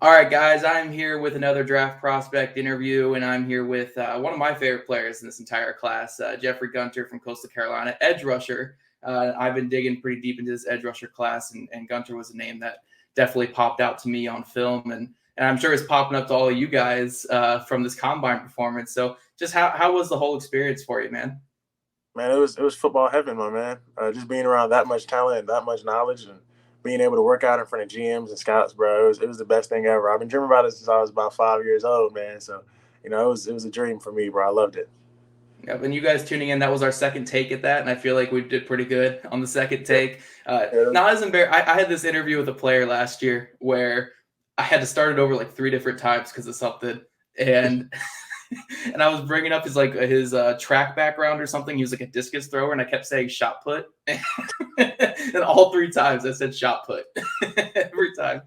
All right, guys, I'm here with another draft prospect interview, and I'm here with one of my favorite players in this entire class, Jeffrey Gunter from Coastal Carolina, edge rusher. I've been digging pretty deep into this edge rusher class, and Gunter was a name that definitely popped out to me on film, and I'm sure it's popping up to all of you guys from this combine performance. So, just how was the whole experience for you, man? Man, it was football heaven, my man. Just being around that much talent and that much knowledge, and being able to work out in front of GMs and scouts, bro. It was the best thing ever. I've been dreaming about it since I was about 5 years old, man. So, it was a dream for me, bro. I loved it. Yep, and you guys tuning in, that was our second take at that, and I feel like we did pretty good on the second Yeah, take. yeah, Not as embarrassed. I had this interview with a player last year where I had to start it over like three different times because of something, and and I was bringing up his track background or something. He was like a discus thrower, and I kept saying shot put, and all three times I said shot put every time.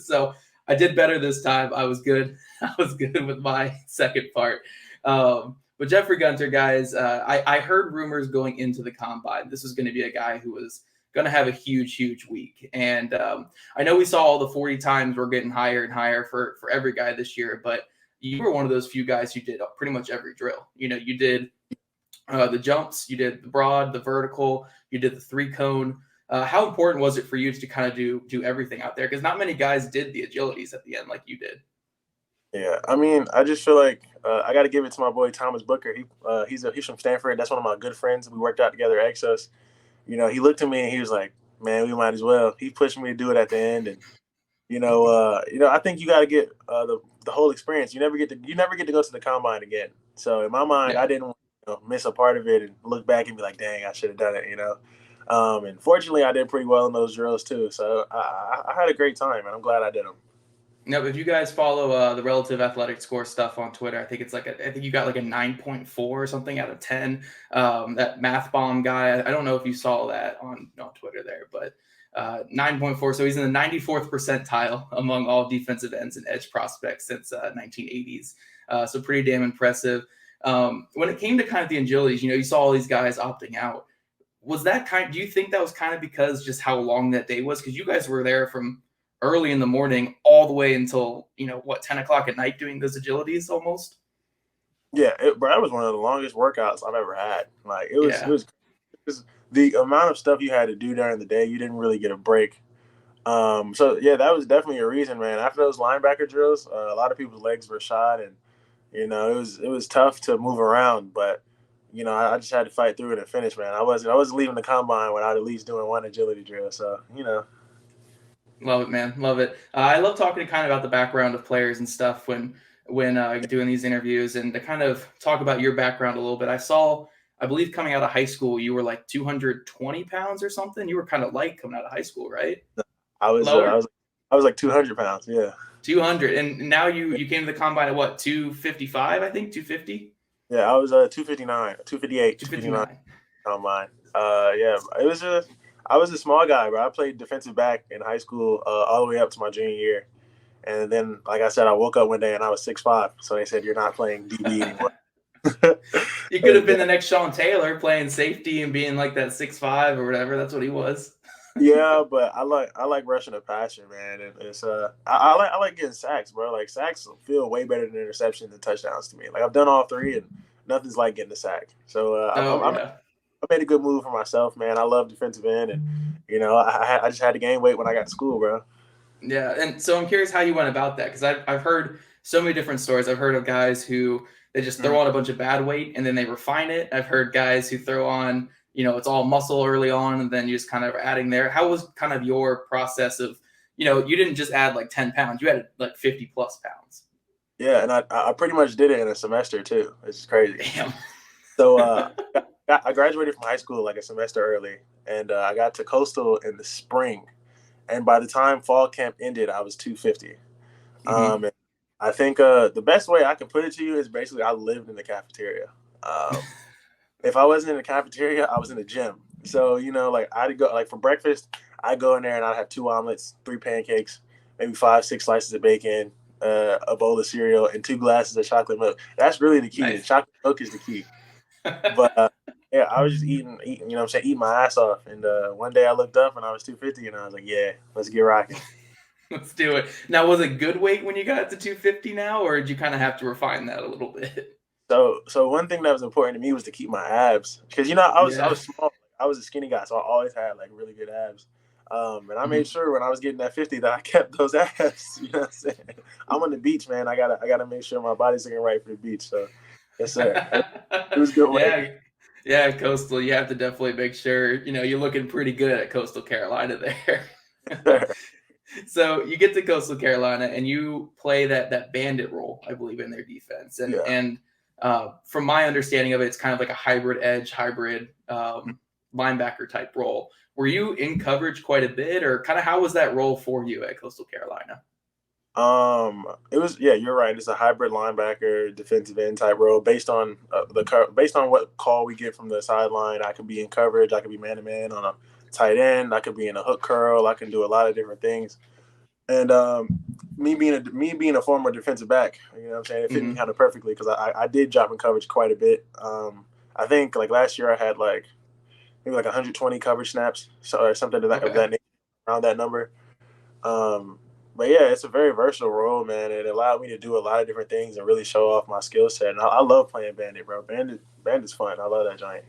So I did better this time. I was good. I was good with my second part. But Jeffrey Gunter, guys, I heard rumors going into the combine. This was going to be a guy who was going to have a huge, huge week. And I know we saw all the 40 times we're getting higher and higher for every guy this year, but you were one of those few guys who did pretty much every drill. You know, you did the jumps, you did the broad, the vertical, you did the three cone. How important was it for you to kind of do everything out there? Because not many guys did the agilities at the end like you did. yeah. I mean, I just feel like I got to give it to my boy Thomas Booker. He's from Stanford. That's one of my good friends. We worked out together at Exos. He looked at me and he was like, "Man, we might as well." He pushed me to do it at the end, and I think you got to get the whole experience. You never get to go to the combine again. So in my mind, Yeah. I didn't miss a part of it and look back and be like, "Dang, I should have done it." And fortunately, I did pretty well in those drills too. So I had a great time, and I'm glad I did them. No, if you guys follow the relative athletic score stuff on Twitter, I think I think you got like a 9.4 or something out of 10. That math bomb guy, I don't know if you saw that on Twitter there, but 9.4. So he's in the 94th percentile among all defensive ends and edge prospects since 1980s. So pretty damn impressive. When it came to kind of the agilities, you saw all these guys opting out. Do you think that was kind of because just how long that day was? Because you guys were there from early in the morning all the way until 10 o'clock at night doing those agilities almost. Yeah, bro, that was one of the longest workouts I've ever had. Like it was, it Yeah. was, it was the amount of stuff you had to do during the day. You didn't really get a break. So yeah, that was definitely a reason, man. After those linebacker drills, a lot of people's legs were shot, and it was tough to move around. But I just had to fight through it and finish, man. I wasn't leaving the combine without at least doing one agility drill. So. Love it, man. Love it. I love talking kind of about the background of players and stuff when doing these interviews, and to kind of talk about your background a little bit. I believe coming out of high school, you were like 220 pounds or something. You were kind of light coming out of high school, right? I was I Lower? was I was like 200 pounds. Yeah. 200. And now you came to the combine at what, 255, I think? 250? Yeah, I was 259, 258, 259 259. on mine. Yeah, it was just I was a small guy, but I played defensive back in high school all the way up to my junior year, and then like I said, I woke up one day and I was 6'5", so they said you're not playing DB anymore. You could have been Yeah, the next Sean Taylor playing safety and being like that 6'5" or whatever. That's what he was. yeah, but I like rushing a passer, man, and it's I like getting sacks, bro. Like sacks feel way better than interceptions and touchdowns to me. Like I've done all three, and nothing's like getting a sack. So Oh yeah. I made a good move for myself, man. I love defensive end, and I just had to gain weight when I got to school, bro. Yeah, and so I'm curious how you went about that because I've heard so many different stories. I've heard of guys who they just throw on a bunch of bad weight and then they refine it. I've heard guys who throw on, it's all muscle early on and then you just kind of adding there. How was kind of your process of, you didn't just add like 10 pounds, you had like 50 plus pounds. Yeah, and I pretty much did it in a semester too. It's crazy. Damn. So I graduated from high school like a semester early, and I got to Coastal in the spring. And by the time fall camp ended, I was 250. Hmm. And I think the best way I can put it to you is basically I lived in the cafeteria. If I wasn't in the cafeteria, I was in the gym. So like I'd go like for breakfast, I'd go in there and I'd have two omelets, three pancakes, maybe 5, 6 slices of bacon, a bowl of cereal, and 2 glasses of chocolate milk. That's really the key. The Nice. chocolate milk is the key. But yeah, I was just eating, what I'm saying, eating my ass off. And one day I looked up and I was 250, and I was like, yeah, let's get rocking. Let's do it. Now, was it good weight when you got to 250 now, or did you kind of have to refine that a little bit? So one thing that was important to me was to keep my abs because I Yeah. was small. I was a skinny guy, so I always had like really good abs. And I made Mhm. sure when I was getting that 50 that I kept those abs. You know what I'm saying? I'm on the beach, man. I gotta make sure my body's looking right for the beach. So yes, sir. It was good weight. Yeah. Yeah, Coastal, you have to definitely make sure, you're looking pretty good at Coastal Carolina there. So you get to Coastal Carolina and you play that bandit role, I believe, in their defense. And Yeah. and from my understanding of it, it's kind of like a hybrid edge, hybrid linebacker type role. Were you in coverage quite a bit, or kind of how was that role for you at Coastal Carolina? It was yeah, you're right. It's a hybrid linebacker, defensive end type role based on what call we get from the sideline. I could be in coverage. I could be man to man on a tight end. I could be in a hook curl. I can do a lot of different things. And me being a former defensive back, you know what I'm saying, it fit me Hmm. kind of perfectly because I did drop in coverage quite a bit. I think like last year I had like maybe like 120 coverage snaps, so or something of Okay. that nature, around that number. Um, but yeah, it's a very versatile role, man. It allowed me to do a lot of different things and really show off my skill set. And I love playing Bandit, bro. Bandit's fun. I love that giant.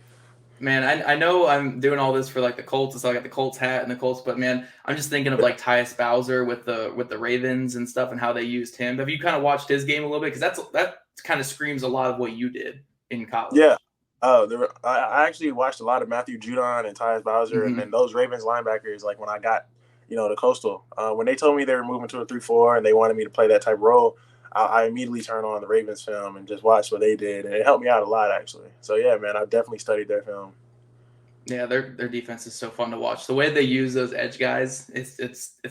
Man, I know I'm doing all this for like the Colts, so I got the Colts hat and the Colts, but man, I'm just thinking of like Tyus Bowser with the Ravens and stuff and how they used him. Have you kind of watched his game a little bit? Because that kind of screams a lot of what you did in Yeah. college. Oh, I actually watched a lot of Matthew Judon and Tyus Bowser, and then Hmm. those Ravens linebackers. Like when I got, the Coastal, when they told me they were moving to a 3-4 and they wanted me to play that type of role, I immediately turned on the Ravens film and just watched what they did, and it helped me out a lot actually. So yeah, man, I definitely studied their film. Yeah, their defense is so fun to watch. The way they use those edge guys, it's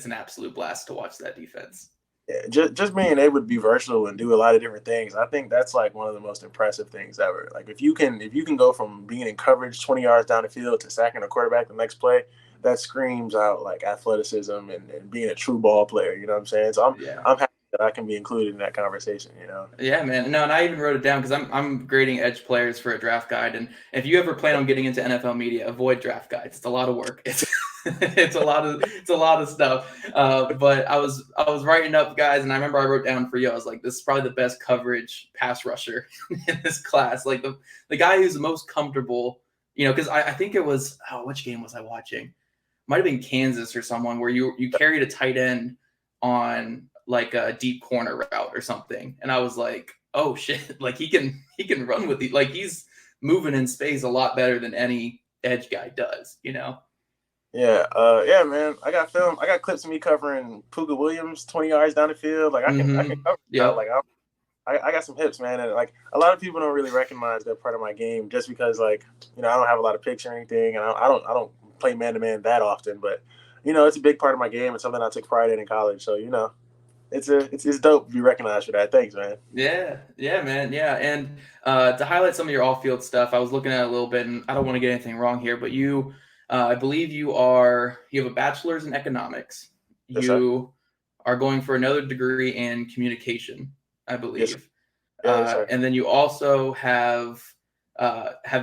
an absolute blast to watch that defense. Yeah, just being able to be versatile and do a lot of different things, I think that's like one of the most impressive things ever. Like if you can go from being in coverage 20 yards down the field to sacking a quarterback the next play, that screams out like athleticism and being a true ball player. You know what I'm saying? So Yeah. I'm happy that I can be included in that conversation. Yeah, man. No, and I even wrote it down because I'm grading edge players for a draft guide. And if you ever plan on getting into NFL media, avoid draft guides. It's a lot of work. It's a lot of stuff. But I was writing up guys, and I remember I wrote down for you. I was like, this is probably the best coverage pass rusher in this class. Like the guy who's the most comfortable. Because I think it was which game was I watching? Might have been Kansas or someone where you carried a tight end on like a deep corner route or something, and I was like, oh shit, like he can run with the like he's moving in space a lot better than any edge guy does. Yeah, yeah, man. I got film. I got clips of me covering Puka Williams 20 yards down the field. Like I can Mm-hmm. cover. Yep. Like I got some hips, man, and like a lot of people don't really recognize that part of my game just because like I don't have a lot of picks or anything, and I don't play man to man that often, but it's a big part of my game. It's something I took pride in college, so it's dope to be recognized for that. Thanks, man. Yeah, yeah, man, yeah. And to highlight some of your off-field stuff, I was looking at it a little bit, and I don't want to get anything wrong here, but I believe you have a bachelor's in economics. Yes, sir. You are going for another degree in communication, I Yes, sir. believe. Yeah, yes, sir. And then you also have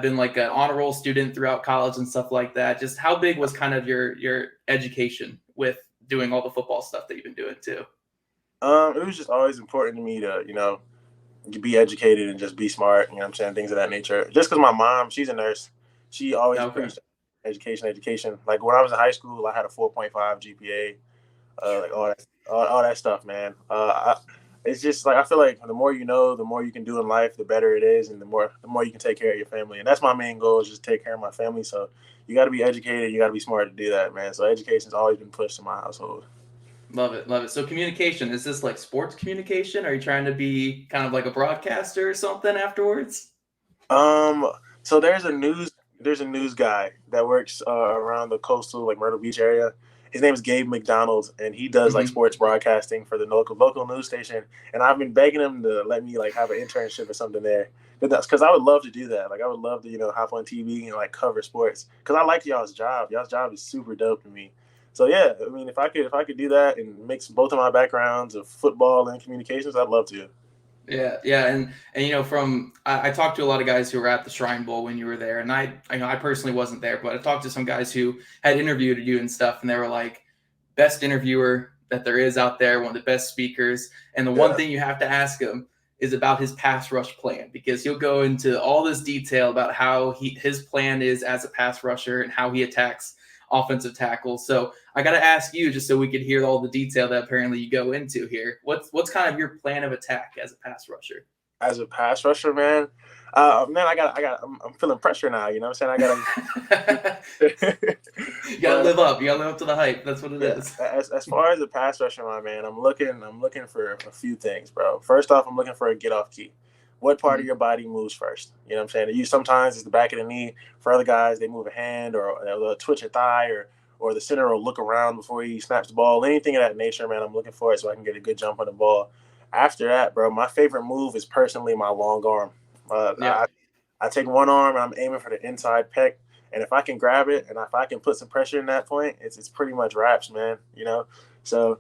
been like an honor roll student throughout college and stuff like that. Just how big was kind of your education with doing all the football stuff that you've been doing too? It was just always important to me to be educated and just be smart. You know what I'm saying? Things of that nature. Just because my mom, she's a nurse, she always Okay. preached education, education. Like when I was in high school, I had a 4.5 GPA. Like all that stuff, man. It's just like I feel like the more you know, the more you can do in life, the better it is, and the more you can take care of your family. And that's my main goal is just take care of my family. So you got to be educated, you got to be smart to do that, man. So education's always been pushed in my household. Love it, love it. So communication, is this like sports communication? Are you trying to be kind of like a broadcaster or something afterwards? Um, so there's a news guy that works around the coastal like Myrtle Beach area. His name is Gabe McDonald, and he does like Hmm. sports broadcasting for the local news station. And I've been begging him to let me like have an internship or something there. Because I would love to do that. Like I would love to hop on TV and like cover sports. Because I like y'all's job. Y'all's job is super dope to me. So yeah, I mean, if I could do that and mix both of my backgrounds of football and communications, I'd love to. Yeah, yeah, and from I talked to a lot of guys who were at the Shrine Bowl when you were there, and I personally wasn't there, but I talked to some guys who had interviewed you and stuff, and they were like, best interviewer that there is out there, one of the best speakers. And the one thing you have to ask him is about his pass rush plan, because he'll go into all this detail about how his plan is as a pass rusher and how he attacks offensive tackles. So I got to ask you, just so we could hear all the detail that apparently you go into here. What's kind of your plan of attack as a pass rusher? As a pass rusher, man, I'm feeling pressure now. You know what I'm saying? You gotta live up. You gotta live up to the hype. That's what it is. As far as a pass rusher, my man, I'm looking for a few things, bro. First off, I'm looking for a get off key. What part of your body moves first? You know what I'm saying? Sometimes it's the back of the knee. For other guys, they move a hand or they'll twitch a thigh, or the center will look around before he snaps the ball. Anything of that nature, man, I'm looking for it so I can get a good jump on the ball. After that, bro, my favorite move is personally my long arm. I take one arm and I'm aiming for the inside pec, and if I can grab it and if I can put some pressure in that point, it's pretty much wraps, man. So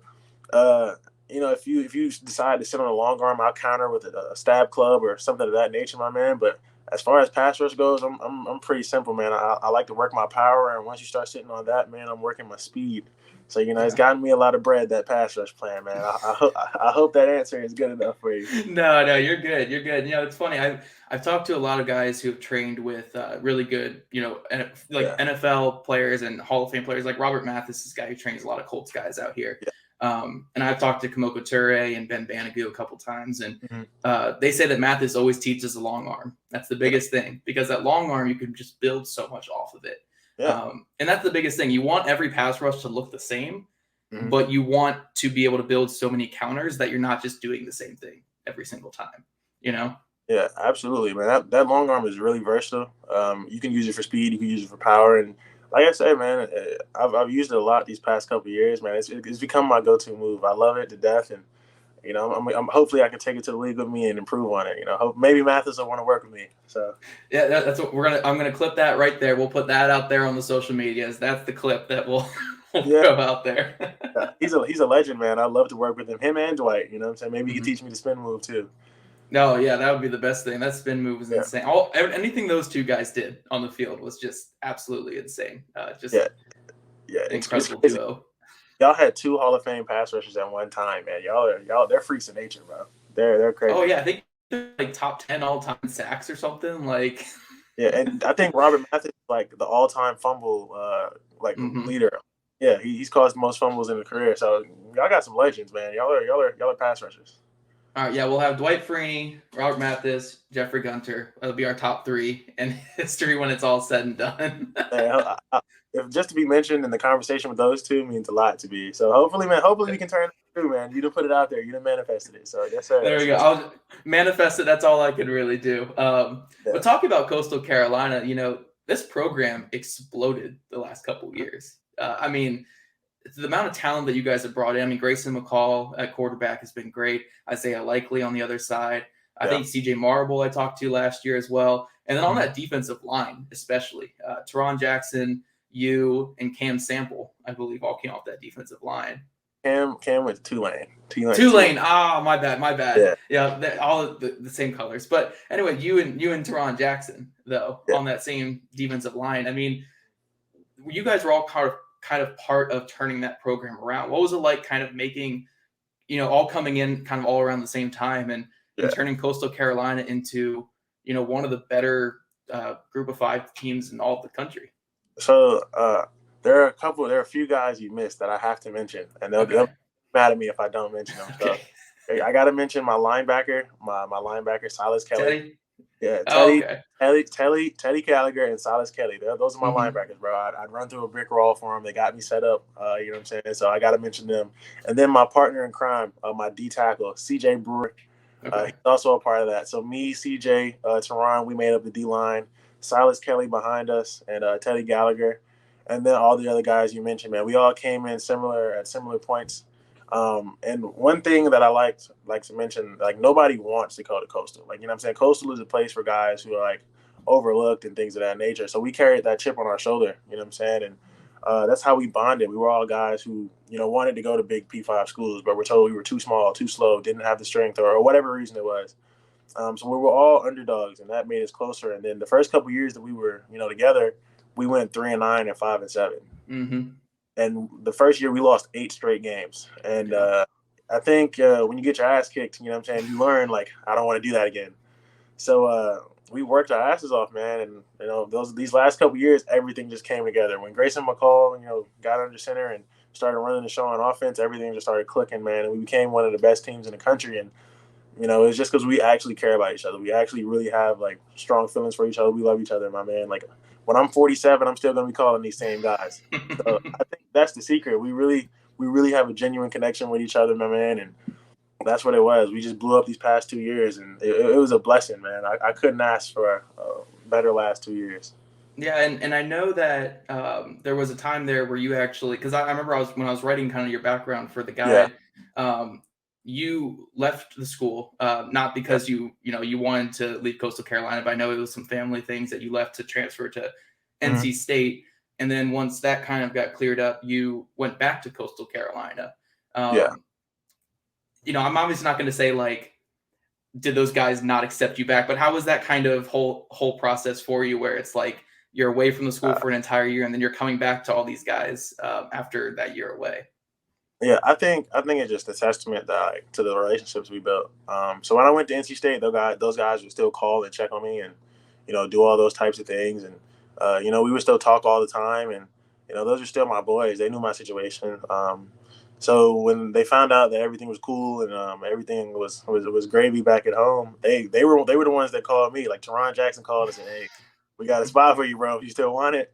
if you decide to sit on a long arm, I'll counter with a stab club or something of that nature, my man. But as far as pass rush goes, I'm pretty simple, man. I like to work my power, and once you start sitting on that, man, I'm working my speed. So it's gotten me a lot of bread, that pass rush plan, man. I hope that answer is good enough for you. No, you're good. You're good. It's funny. I've talked to a lot of guys who've trained with really good, NFL players and Hall of Fame players. Like Robert Mathis, this guy who trains a lot of Colts guys out here. Yeah. And I've talked to Kamoko Toure and Ben Banigou a couple times, and they say that Mathis always teaches a long arm. That's the biggest thing, because that long arm, you can just build so much off of it. Yeah. And that's the biggest thing. You want every pass rush to look the same, but you want to be able to build so many counters that you're not just doing the same thing every single time, Yeah, absolutely, man. That long arm is really versatile. You can use it for speed, you can use it for power, and like I said, man, I've used it a lot these past couple of years, man. It's become my go-to move. I love it to death, and I'm hopefully I can take it to the league with me and improve on it. Hope maybe Mathis will want to work with me. So yeah, that's what I'm gonna clip that right there. We'll put that out there on the social medias. That's the clip that we'll go out there. He's a legend, man. I love to work with him. Him and Dwight. You know what I'm saying? Maybe he can teach me the spin move too. No, yeah, that would be the best thing. That spin move was insane. Anything those two guys did on the field was just absolutely insane. Incredible duo. Y'all had two Hall of Fame pass rushers at one time, man. They're freaks of nature, bro. They're crazy. Oh yeah, I think they're like top 10 all-time sacks or something. Like yeah, and I think Robert Mathis is like the all-time fumble leader. Yeah, he's caused the most fumbles in his career. So y'all got some legends, man. Y'all are pass rushers. All right, yeah, we'll have Dwight Freeney, Robert Mathis, Jeffrey Gunter. That'll be our top 3 in history when it's all said and done. If just to be mentioned in the conversation with those two means a lot to me. So hopefully we can turn it through, man. You done put it out there. You done manifested it. So yes, sir. There we go. I'll manifest it. That's all I can really do. But talking about Coastal Carolina, this program exploded the last couple of years. The amount of talent that you guys have brought in. Grayson McCall at quarterback has been great. Isaiah Likely on the other side. I think CJ Marble I talked to last year as well. And then on that defensive line, especially, Teron Jackson, you, and Cam Sample, I believe, all came off that defensive line. Cam went Tulane. Tulane. Oh, my bad. Yeah, all the same colors. But anyway, you and Teron Jackson, though, on that same defensive line. You guys were all kind of part of turning that program around. What was it like kind of making, all coming in kind of all around the same time and turning Coastal Carolina into, one of the better group of 5 teams in all of the country? So there are a few guys you missed that I have to mention, and they'll be mad at me if I don't mention them. So I got to mention my linebacker, Silas Kelly. Teddy Gallagher and Silas Kelly. Those are my linebackers, bro. I'd run through a brick wall for them. They got me set up. You know what I'm saying? So I got to mention them. And then my partner in crime, my D tackle, CJ Brewer. He's also a part of that. So me, CJ, Teron, we made up the D line. Silas Kelly behind us, and Teddy Gallagher, and then all the other guys you mentioned, man. We all came in at similar points. And one thing that I like to mention, like, nobody wants to go to Coastal. Like, you know what I'm saying? Coastal is a place for guys who are like overlooked and things of that nature. So we carried that chip on our shoulder, you know what I'm saying? And that's how we bonded. We were all guys who, wanted to go to big P5 schools, but were told we were too small, too slow, didn't have the strength, or whatever reason it was. So we were all underdogs, and that made us closer. And then the first couple of years that we were, together, we went 3-9 and 5-7. And the first year we lost 8 straight games. And Yeah. I think when you get your ass kicked, you know what I'm saying, you learn like I don't want to do that again. So we worked our asses off, man, and these last couple years, everything just came together. When Grayson McCall, got under center and started running the show on offense, everything just started clicking, man, and we became one of the best teams in the country. And it's just because we actually care about each other. We actually really have like strong feelings for each other. We love each other, my man. Like when I'm 47, I'm still gonna be calling these same guys. So I think that's the secret. We really have a genuine connection with each other, my man, and that's what it was. We just blew up these past 2 years, and it was a blessing, man. I couldn't ask for a better last 2 years. Yeah, and I know that there was a time there where you actually, because I remember when I was writing kind of your background for the Yeah, guide, you left the school not yeah, because you wanted to leave Coastal Carolina, but I know it was some family things that you left to transfer to mm-hmm. NC State, and then once that kind of got cleared up, you went back to Coastal Carolina. Yeah. I'm obviously not going to say like did those guys not accept you back, but how was that kind of whole process for you where it's like you're away from the school for an entire year and then you're coming back to all these guys after that year away? Yeah, I think it's just a testament to the relationships we built. So when I went to NC State, those guys would still call and check on me, and do all those types of things, and we would still talk all the time, and those are still my boys. They knew my situation. So when they found out that everything was cool and everything was gravy back at home, they were the ones that called me. Like Teron Jackson called and said, "Hey, we got a spot for you, bro. You still want it?"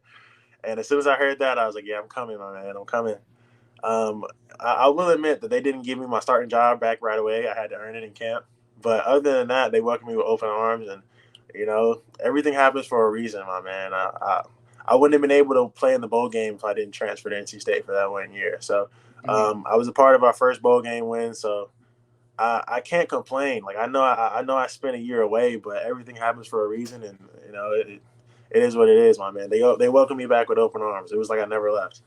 And as soon as I heard that, I was like, "Yeah, I'm coming, my man. I'm coming." Um, I will admit that they didn't give me my starting job back right away. I had to earn it in camp. But other than that, they welcomed me with open arms, and everything happens for a reason, my man. I wouldn't have been able to play in the bowl game if I didn't transfer to NC State for that 1 year. So I was a part of our first bowl game win. So I can't complain. Like I know I spent a year away, but everything happens for a reason, and it is what it is, my man. They welcomed me back with open arms. It was like I never left.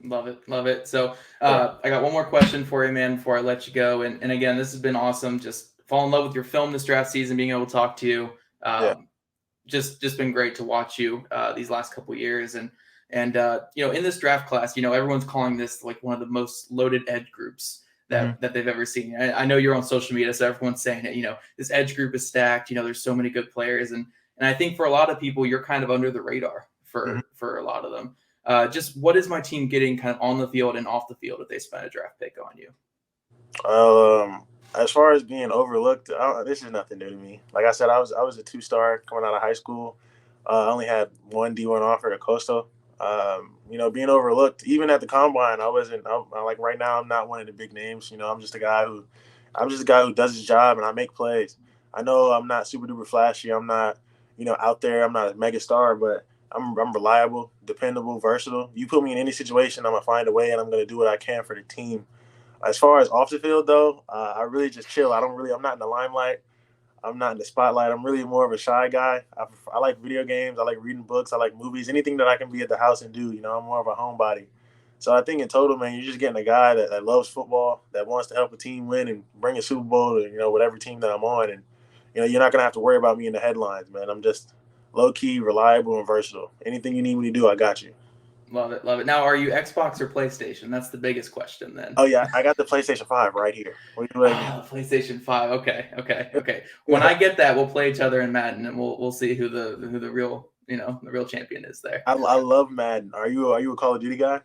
Love it. Love it. So Yeah. I got one more question for you, man, before I let you go. And again, this has been awesome. Just fall in love with your film this draft season, being able to talk to you. Yeah. Just been great to watch you these last couple of years. And in this draft class, everyone's calling this like one of the most loaded edge groups Mm-hmm. that they've ever seen. I know you're on social media, so everyone's saying it, this edge group is stacked. There's so many good players. And I think for a lot of people, you're kind of under the radar Mm-hmm. for a lot of them. Just what is my team getting kind of on the field and off the field if they spend a draft pick on you? As far as being overlooked, this is nothing new to me. Like I said, I was a 2-star coming out of high school. I only had one D1 offer at Coastal. Being overlooked, even at the combine, I wasn't. Like right now, I'm not one of the big names. I'm just a guy who does his job and I make plays. I know I'm not super duper flashy. I'm not, out there. I'm not a mega star, but I'm reliable, dependable, versatile. You put me in any situation, I'm gonna find a way, and I'm gonna do what I can for the team. As far as off the field, though, I really just chill. I'm not in the limelight. I'm not in the spotlight. I'm really more of a shy guy. I like video games. I like reading books. I like movies. Anything that I can be at the house and do. I'm more of a homebody. So I think in total, man, you're just getting a guy that loves football, that wants to help a team win and bring a Super Bowl to whatever team that I'm on. And you're not gonna have to worry about me in the headlines, man. I'm just low key, reliable, and versatile. Anything you need me to do, I got you. Love it. Love it. Now, are you Xbox or PlayStation? That's the biggest question then. Oh yeah, I got the PlayStation 5 right here. What do you like? Oh, the PlayStation 5. Okay. When I get that, we'll play each other in Madden and we'll see who the real, the real champion is there. I love Madden. Are you a Call of Duty guy?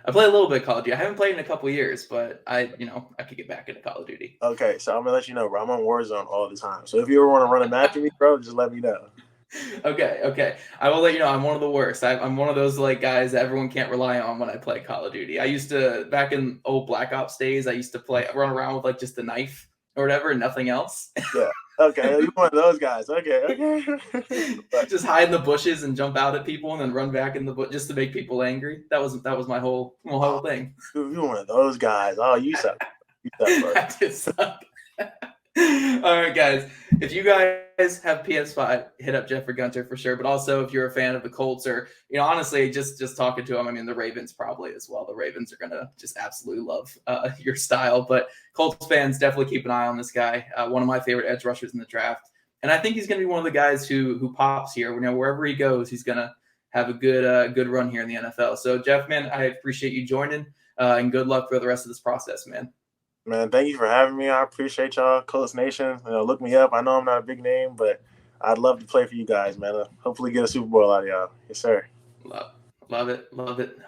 I play a little bit of Call of Duty. I haven't played in a couple of years, but I could get back into Call of Duty. Okay, so I'm gonna let you know, bro. I'm on Warzone all the time. So if you ever want to run a match with me, bro, just let me know. Okay. I will let you know I'm one of the worst. I'm one of those like guys that everyone can't rely on when I play Call of Duty. I used to, back in old Black Ops days, I used to run around with like just a knife or whatever and nothing else. Yeah. Okay, you're one of those guys. Okay. Just hide in the bushes and jump out at people and then run back in the bush just to make people angry. That was my whole thing. You're one of those guys. Oh, you suck. You suck, bro. I just suck. All right, guys. If you guys have PS5, hit up Jeff or Gunter for sure. But also, if you're a fan of the Colts or, honestly, just talking to them, I mean, the Ravens probably as well. The Ravens are going to just absolutely love your style. But Colts fans, definitely keep an eye on this guy. One of my favorite edge rushers in the draft. And I think he's going to be one of the guys who pops here. Wherever he goes, he's going to have a good run here in the NFL. So Jeff, man, I appreciate you joining, and good luck for the rest of this process, man. Man, thank you for having me. I appreciate y'all, Colts Nation. Look me up. I know I'm not a big name, but I'd love to play for you guys, man. Hopefully get a Super Bowl out of y'all. Yes, sir. Love it.